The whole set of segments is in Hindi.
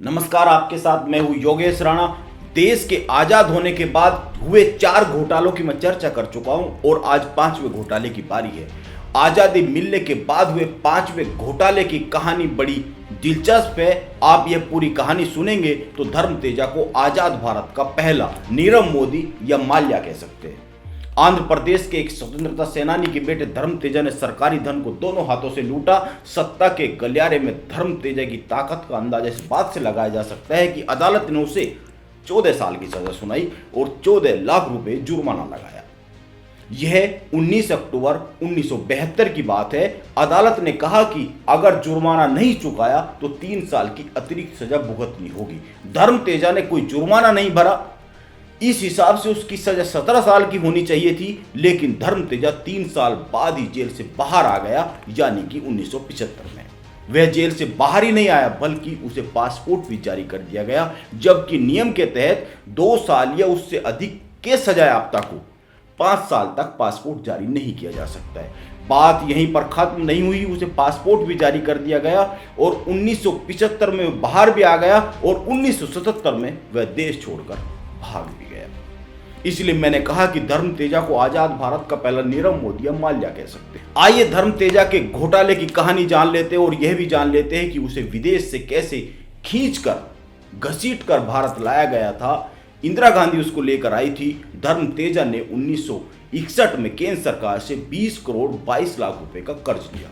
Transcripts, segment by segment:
नमस्कार, आपके साथ मैं हूं योगेश राणा। देश के आजाद होने के बाद हुए 4 घोटालों की मैं चर्चा कर चुका हूं और आज 5वें घोटाले की बारी है। आजादी मिलने के बाद हुए 5वें घोटाले की कहानी बड़ी दिलचस्प है। आप यह पूरी कहानी सुनेंगे तो धर्म तेजा को आजाद भारत का पहला नीरव मोदी या माल्या कह सकते हैं। आंध्र प्रदेश के एक स्वतंत्रता सेनानी के बेटे धर्म तेजा ने सरकारी धन को दोनों हाथों से लूटा। सत्ता के गलियारे में धर्म तेजा की ताकत का अंदाजा इस बात से लगाया जा सकता है कि अदालत ने उसे 14 साल की सजा सुनाई और 14 लाख रुपए जुर्माना लगाया। यह 19 अक्टूबर 1972 की बात है। अदालत ने कहा कि अगर जुर्माना नहीं चुकाया तो 3 साल की अतिरिक्त सजा भुगतनी होगी। धर्म तेजा ने कोई जुर्माना नहीं भरा। इस हिसाब से उसकी सजा 17 साल की होनी चाहिए थी, लेकिन धर्म तेजा 3 साल बाद ही जेल से बाहर आ गया, यानी कि 1975 में। वह जेल से बाहर ही नहीं आया बल्कि उसे पासपोर्ट भी जारी कर दिया गया, जबकि नियम के तहत 2 साल या उससे अधिक के सजायाफ्ता को 5 साल तक पासपोर्ट जारी नहीं किया जा सकता है। बात यहीं पर खत्म नहीं हुई, उसे पासपोर्ट भी जारी कर दिया गया और 1975 में वह बाहर भी आ गया और 1977 में वह देश छोड़कर भाग भी गया। इसलिए मैंने कहा कि धर्म तेजा को आजाद भारत का पहला नीरव मोदी या माल्या कह सकते हैं। आइए धर्म तेजा के घोटाले की कहानी जान लेते हैं और यह भी जान लेते हैं कि उसे विदेश से कैसे खींचकर घसीटकर भारत लाया गया था। इंदिरा गांधी उसको लेकर आई थी। धर्म तेजा ने 1961 में केंद्र सरकार से 20 करोड़ 22 लाख रुपए का कर्ज लिया।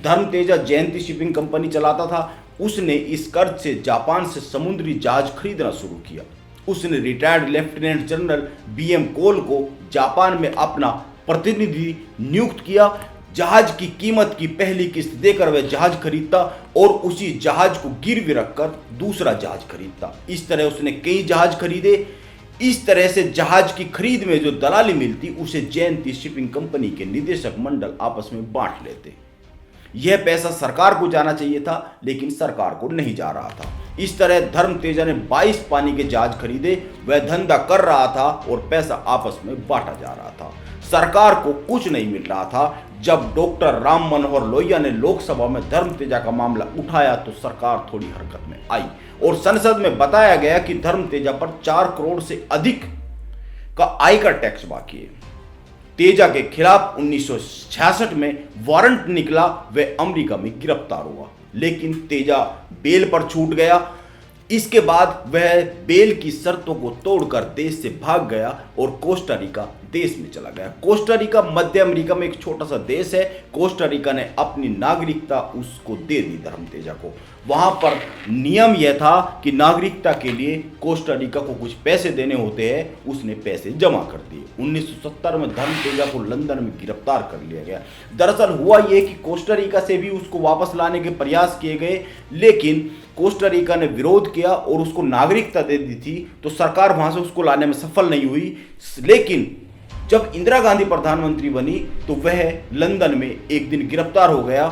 धर्म तेजा जयंती शिपिंग कंपनी चलाता था। उसने इस कर्ज से जापान से समुद्री जहाज खरीदना शुरू किया। उसने रिटायर्ड लेफ्टिनेंट जनरल बीएम कोल को जापान में अपना प्रतिनिधि नियुक्त किया। जहाज की कीमत की पहली किस्त देकर वह जहाज खरीदता और उसी जहाज को गिरवी रखकर दूसरा जहाज खरीदता। इस तरह उसने कई जहाज खरीदे। इस तरह से जहाज की खरीद में जो दलाली मिलती उसे जयंती शिपिंग कंपनी के निदेशक मंडल आपस में बांट लेते। यह पैसा सरकार को जाना चाहिए था, लेकिन सरकार को नहीं जा रहा था। इस तरह धर्म तेजा ने 22 पानी के जहाज खरीदे। वह धंधा कर रहा था और पैसा आपस में बांटा जा रहा था। सरकार को कुछ नहीं मिल रहा था। जब डॉक्टर राम मनोहर लोहिया ने लोकसभा में धर्म तेजा का मामला उठाया तो सरकार थोड़ी हरकत में आई और संसद में बताया गया कि धर्म तेजा पर 4 करोड़ से अधिक का आयकर टैक्स बाकी है। तेजा के खिलाफ 1966 में वारंट निकला। वह अमेरिका में गिरफ्तार हुआ, लेकिन तेजा बेल पर छूट गया। इसके बाद वह बेल की शर्तों को तोड़कर देश से भाग गया और कोस्टारिका देश में चला गया। कोस्टारिका मध्य अमेरिका में एक छोटा सा देश है। कोस्टारिका ने अपनी नागरिकता उसको दे दी धर्म तेजा को। वहां पर नियम यह था कि नागरिकता के लिए कोस्टारिका को कुछ पैसे देने होते हैं। उसने पैसे जमा कर दिए। 1970 में धर्म तेजा को लंदन में गिरफ्तार कर लिया गया। दरअसल हुआ यह कि कोस्टारिका से भी उसको वापस लाने के प्रयास किए गए, लेकिन कोस्टारिका ने विरोध किया और उसको नागरिकता दे दी थी, तो सरकार वहां से उसको लाने में सफल नहीं हुई। लेकिन जब इंदिरा गांधी प्रधानमंत्री बनी तो वह लंदन में एक दिन गिरफ्तार हो गया।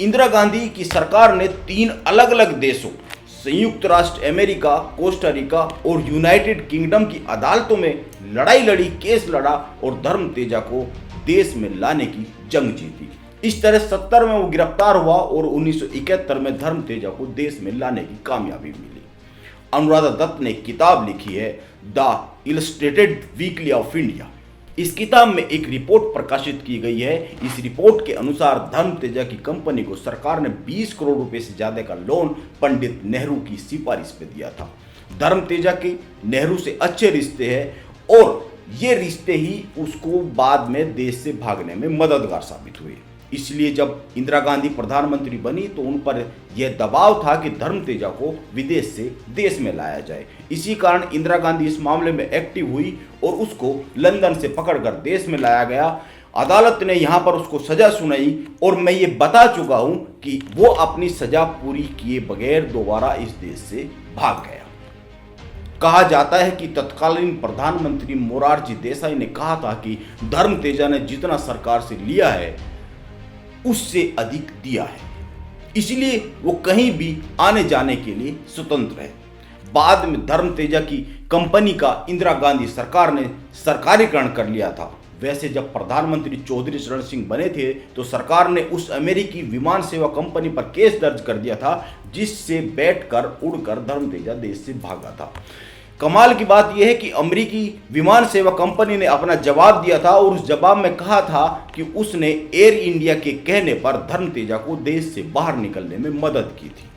इंदिरा गांधी की सरकार ने 3 अलग अलग देशों, संयुक्त राष्ट्र अमेरिका, कोस्टारिका और यूनाइटेड किंगडम की अदालतों में लड़ाई लड़ी, केस लड़ा और धर्म तेजा को देश में लाने की जंग जीती। इस तरह 70 में वो गिरफ्तार हुआ और 1971 में धर्म तेजा को देश में लाने की कामयाबी मिली। अनुराधा दत्त ने किताब लिखी है the illustrated weekly off India. इस किताब में एक रिपोर्ट प्रकाशित की गई है। इस रिपोर्ट के अनुसार धर्म तेजा की कंपनी को सरकार ने 20 करोड़ रुपए से ज्यादा का लोन पंडित नेहरू की सिफारिश पे दिया था। धर्म तेजा के नेहरू से अच्छे रिश्ते हैं और ये रिश्ते ही उसको बाद में देश से भागने में मददगार साबित हुए। इसलिए जब इंदिरा गांधी प्रधानमंत्री बनी तो उन पर यह दबाव था कि धर्म तेजा को विदेश से देश में लाया जाए। इसी कारण इंदिरा गांधी इस मामले में एक्टिव हुई और उसको लंदन से पकड़कर देश में लाया गया। अदालत ने यहां पर उसको सजा सुनाई और मैं ये बता चुका हूं कि वो अपनी सजा पूरी किए बगैर दोबारा इस देश से भाग गया। कहा जाता है कि तत्कालीन प्रधानमंत्री मोरारजी देसाई ने कहा था कि धर्म तेजा ने जितना सरकार से लिया है उससे अधिक दिया है, इसलिए वो कहीं भी आने जाने के लिए स्वतंत्र है। बाद में धर्म तेजा की कंपनी का इंदिरा गांधी सरकार ने सरकारीकरण कर लिया था। वैसे जब प्रधानमंत्री चौधरी चरण सिंह बने थे तो सरकार ने उस अमेरिकी विमान सेवा कंपनी पर केस दर्ज कर दिया था जिससे बैठकर उड़कर धर्मतेजा देश से भागा था। कमाल की बात यह है कि अमेरिकी विमान सेवा कंपनी ने अपना जवाब दिया था और उस जवाब में कहा था कि उसने एयर इंडिया के कहने पर धर्मतेजा को देश से बाहर निकलने में मदद की थी।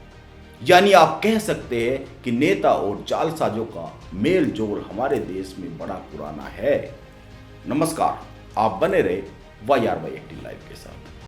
यानी आप कह सकते हैं कि नेता और जालसाजों का मेल जोल हमारे देश में बड़ा पुराना है। नमस्कार, आप बने रहे YRY एक्टिव लाइव के साथ।